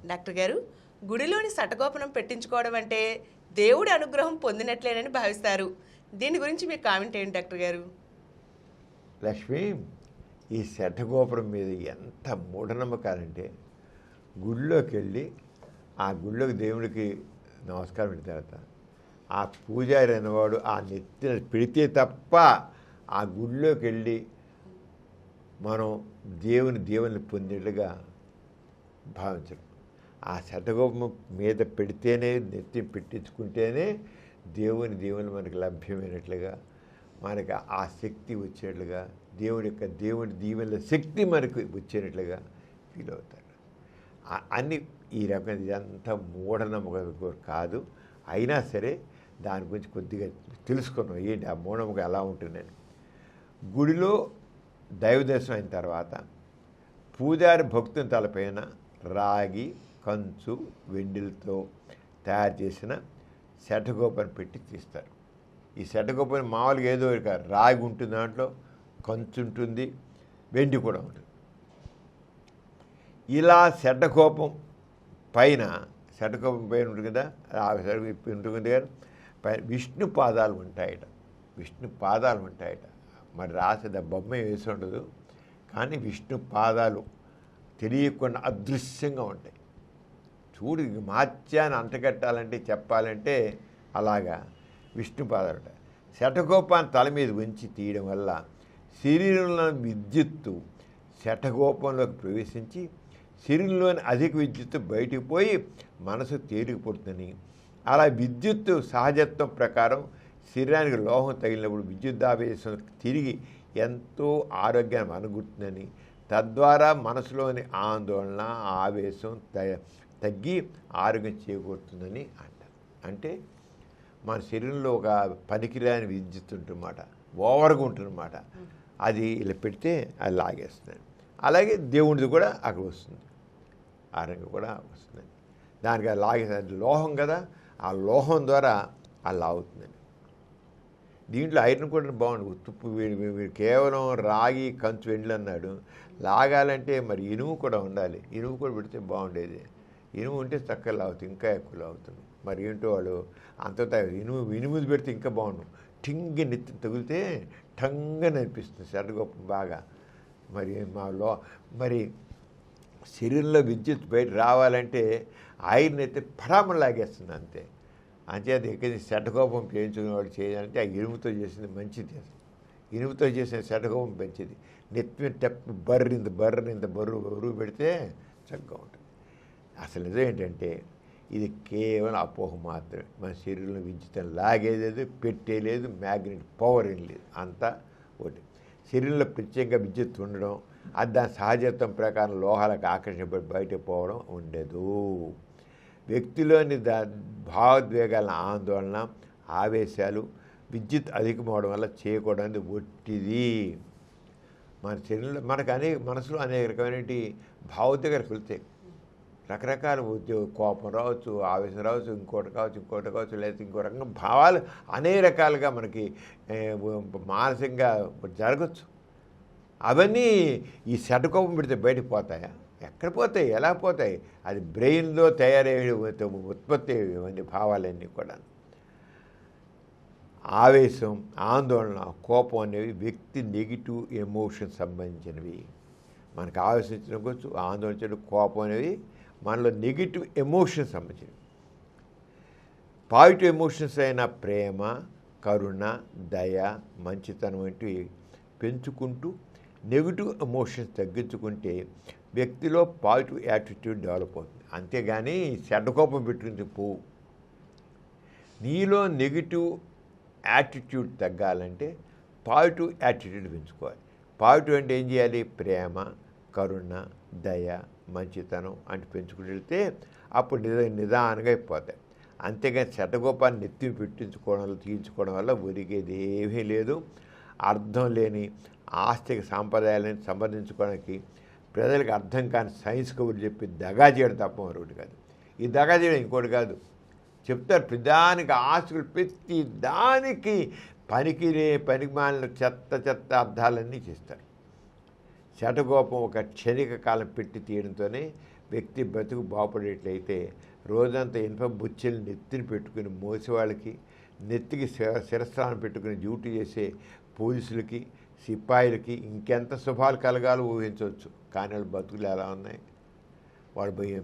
Doctor గారు, గుడిలోని శటగోపనం పెట్టించుకోవడం అంటే దేవుడి అనుగ్రహం పొందినట్లేనని భావిస్తారు. దీని గురించి మీ కామెంట్ ఏంటి డాక్టర్ గారు? లక్ష్మి, ఈ శఠగోపురం మీద ఎంత మూఢనమ్మకాలంటే, గుళ్ళోకి వెళ్ళి ఆ గుళ్ళోకి దేవుడికి నమస్కారం పెట్టిన తర్వాత ఆ పూజారి అనేవాడు ఆ నెత్తిన పెడితే తప్ప ఆ గుళ్ళోకి వెళ్ళి మనం దేవుని పొందేట్టుగా భావించడం. ఆ శఠగోపం మీద పెడితేనే, నెత్తి పెట్టించుకుంటేనే దేవుని మనకి లభ్యమైనట్లుగా, మనకి ఆ శక్తి వచ్చేట్లుగా, దేవుడి దీవెనల శక్తి మనకు వచ్చేటట్లుగా ఫీల్ అవుతారు. అన్ని ఈ రకమైన ఇదంతా మూఢనమ్మకం కాదు. అయినా సరే దాని గురించి కొద్దిగా తెలుసుకున్నాం, ఏంటి ఆ మూఢనమ్మకం ఎలా ఉంటుందని. గుడిలో దైవ దర్శనం అయిన తర్వాత పూజారి భక్తుని తలపైన రాగి, కంచు, వెండిలతో తయారు చేసిన శఠగోపాన్ని పెట్టి తీస్తారు. ఈ శఠగోపాన్ని మామూలుగా ఏదో రాగి ఉంటుంది, దాంట్లో కంచు ఉంటుంది, వెండి కూడా ఉంటుంది. ఇలా శఠగోపం పైన ఉంటుంది కదా, ఆ ఉంటుంది కదా, పైన విష్ణు పాదాలు ఉంటాయట. మరి రాసేది బొమ్మ వేసి ఉండదు, కానీ విష్ణు పాదాలు తెలియకుండా అదృశ్యంగా ఉంటాయి. చూడు, మాత్యాన్ని అంటగట్టాలంటే చెప్పాలంటే అలాగా విష్ణు పాదాలు ఉంటాయి. శఠగోపాన్ని తల మీద ఉంచి తీయడం వల్ల శరీరంలో విద్యుత్తు శఠగోపంలోకి ప్రవేశించి శరీరంలోని అధిక విద్యుత్తు బయటికి పోయి మనసు తేలికపోతుందని, అలా విద్యుత్తు సహజత్వం ప్రకారం శరీరానికి లోహం తగిలినప్పుడు విద్యుద్ధావేశం తిరిగి ఎంతో ఆరోగ్యాన్ని అనుగుతుందని, తద్వారా మనసులోని ఆందోళన, ఆవేశం తగ్గి ఆరోగ్యం చేకూరుతుందని అంటారు. అంటే మన శరీరంలో ఒక పనికిరాని విద్యుత్ ఉంటుందన్నమాట, ఓవర్గా ఉంటుందన్నమాట. అది ఇలా పెడితే అది లాగేస్తుంది. అలాగే దేవుడిది కూడా అక్కడ వస్తుంది, ఆరోగ్యం కూడా వస్తుంది. దానికి అది లాగేస్తుంది, లోహం కదా, ఆ లోహం ద్వారా అది లాగుతుందండి. దీంట్లో ఐరన్ కూడా బాగుంది. తుప్పు వీడు కేవలం రాగి, కంచు, వెండి అన్నాడు. లాగాలంటే మరి ఇనుము కూడా ఉండాలి. ఇనుము కూడా పెడితే బాగుండేది. ఇనుము ఉంటే చక్కగా లాగుతుంది, ఇంకా ఎక్కువ లాగుతుంది. మరి ఏంటో వాళ్ళు అంత ఇనుము పెడితే ఇంకా బాగుండు. టింగి నెత్తి తగిలితే టంగా అనిపిస్తుంది శఠగోపం బాగా. మరి శరీరంలో విద్యుత్ బయట రావాలంటే ఐరన్ అయితే పడామని లాగేస్తుంది అంతే. అంచేత ఎక్కడ శఠగోపం చేయించుకునే వాళ్ళు చేయాలంటే ఆ ఇనుముతో చేసింది మంచిది. ఇనుముతో చేసిన శఠగోపం మంచిది. నెత్తి బరువు పెడితే చక్కగా ఉంటుంది. అసలు నిజం ఏంటంటే ఇది కేవలం అపోహ మాత్రమే. మన శరీరంలో విద్యుత్ లాగేది లేదు, పెట్టేలేదు, మ్యాగ్నెట్ పవర్ ఏం లేదు, అంతా ఒకటి. శరీరంలో ప్రత్యేకంగా విద్యుత్ ఉండడం, అది దాని సహజత్వం ప్రకారం లోహాలకు ఆకర్షించబడి బయటకు పోవడం ఉండదు. వ్యక్తిలోని భావోద్వేగాల ఆందోళన, ఆవేశాలు విద్యుత్ అధికమవడం వల్ల చేయకూడదు ఒట్టిది. మన శరీరంలో మనసులో అనేక రకమైన భావోద్వేగాలు వెళ్తాయి. రకరకాల కోపం రావచ్చు, ఆవేశం రావచ్చు, ఇంకోటి కావచ్చు, లేకపోతే ఇంకో రకంగా భావాలు అనేక రకాలుగా మనకి మానసికంగా జరగచ్చు. అవన్నీ ఈ శఠకోపం పెడితే బయటకు పోతాయా? ఎక్కడ పోతాయి? ఎలా పోతాయి? అది బ్రెయిన్లో తయారయ్యే ఉత్పత్తి ఇవన్నీ భావాలన్నీ కూడా. ఆవేశం, ఆందోళన, కోపం అనేవి వ్యక్తి నెగిటివ్ ఎమోషన్ సంబంధించినవి. మనకు ఆవేశించడం కావచ్చు, ఆందోళన, కోపం అనేవి మనలో నెగిటివ్ ఎమోషన్స్ సంబంధించినవి. పాజిటివ్ ఎమోషన్స్ అయిన ప్రేమ, కరుణ, దయ, మంచితనం వంటివి పెంచుకుంటూ నెగిటివ్ ఎమోషన్స్ తగ్గించుకుంటే వ్యక్తిలో పాజిటివ్ యాటిట్యూడ్ డెవలప్ అవుతుంది. అంతేగాని శఠకోపం పెట్టుకుని పోవు. నీలో నెగిటివ్ యాటిట్యూడ్ తగ్గాలంటే పాజిటివ్ యాటిట్యూడ్ పెంచుకోవాలి. పాజిటివ్ అంటే ఏం చేయాలి? ప్రేమ, కరుణ, దయ, మంచితనం అంటే పెంచుకుంటూ వెళ్తే అప్పుడు నిదానంగా అయిపోతాయి. అంతేగాని శఠగోపాన్ని నెత్తిని తీయించుకోవడం వల్ల ఒరిగేది ఏమీ లేదు. అర్థం లేని ఆస్తిక సాంప్రదాయాలను సంబంధించుకోవడానికి ప్రజలకు అర్థం కాని సైన్స్ కబుర్లు చెప్పి దగా చేయడం తప్ప మరొకటి కాదు. ఈ దగా చేయడం ఇంకోటి కాదు. చెప్తారు ప్రతిదానికి ఆస్తులు, ప్రతి దానికి పనికిమాలిన చెత్త అర్థాలన్నీ చేస్తారు. శఠగోపం ఒక క్షణిక కాలం పెట్టి తీయడంతోనే వ్యక్తి బ్రతుకు బాగుపడేట్లయితే రోజంతా ఇనుప బుచ్చెలు నెత్తిని పెట్టుకుని మోసేవాళ్ళకి, నెత్తికి శిరస్త్రాన్ని పెట్టుకుని డ్యూటీ చేసే పోలీసులకి, సిపాయిలకి ఇంకెంత శుభాలు కలగాలో ఊహించవచ్చు. కానీ వాళ్ళ బతుకులు ఎలా ఉన్నాయి?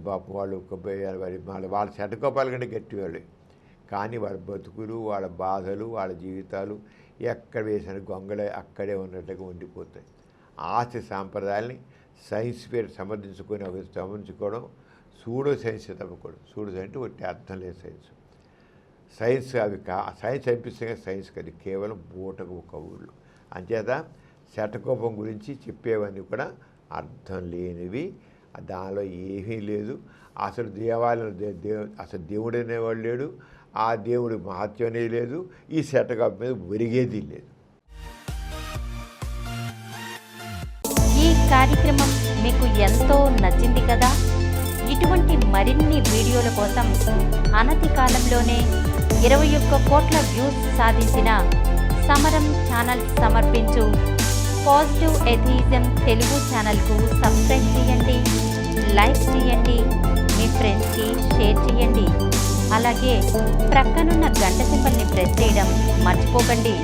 పాపం వాళ్ళు వాళ్ళ చెడ్డకోపాల కంటే గట్టి వాళ్ళే. కానీ వాళ్ళ బతుకులు, వాళ్ళ బాధలు, వాళ్ళ జీవితాలు ఎక్కడ వేసిన గొంగళే అక్కడే ఉన్నట్టుగా ఉండిపోతాయి. ఆస్తి సాంప్రదాయాల్ని సైన్స్ పేరు సమర్థించుకోవడం సూడో సైన్స్ తప్పకూడదు. సూడో సైన్స్ అంటే ఒకటి అర్థం లేదు సైన్స్. సైన్స్ సైన్స్ అనిపిస్తే సైన్స్ కాదు, కేవలం బూటకు కవుళ్ళు. అంచేత శటకోపం గురించి చెప్పేవన్నీ కూడా అర్థం లేనివి, దానిలో ఏమీ లేదు. అసలు దేవాలయం అసలు దేవుడు అనేవాడు లేడు, ఆ దేవుడి మహత్యం అనేది లేదు, ఈ శటకోపం మీద ఒరిగేది లేదు. ఈ కార్యక్రమం మీకు ఎంతో నచ్చింది కదా. ఇటువంటి మరిన్ని వీడియోల కోసం అనతి కాలంలోనే 21 కోట్ల వ్యూస్ సాధించిన సమరం ఛానల్ సమర్పించు పాజిటివ్ ఎథియిజం తెలుగు ఛానల్కు సబ్స్క్రైబ్ చేయండి, లైక్ చేయండి, మీ ఫ్రెండ్స్కి షేర్ చేయండి. అలాగే ప్రక్కనున్న గంట సింబల్ని ప్రెస్ చేయడం మర్చిపోకండి.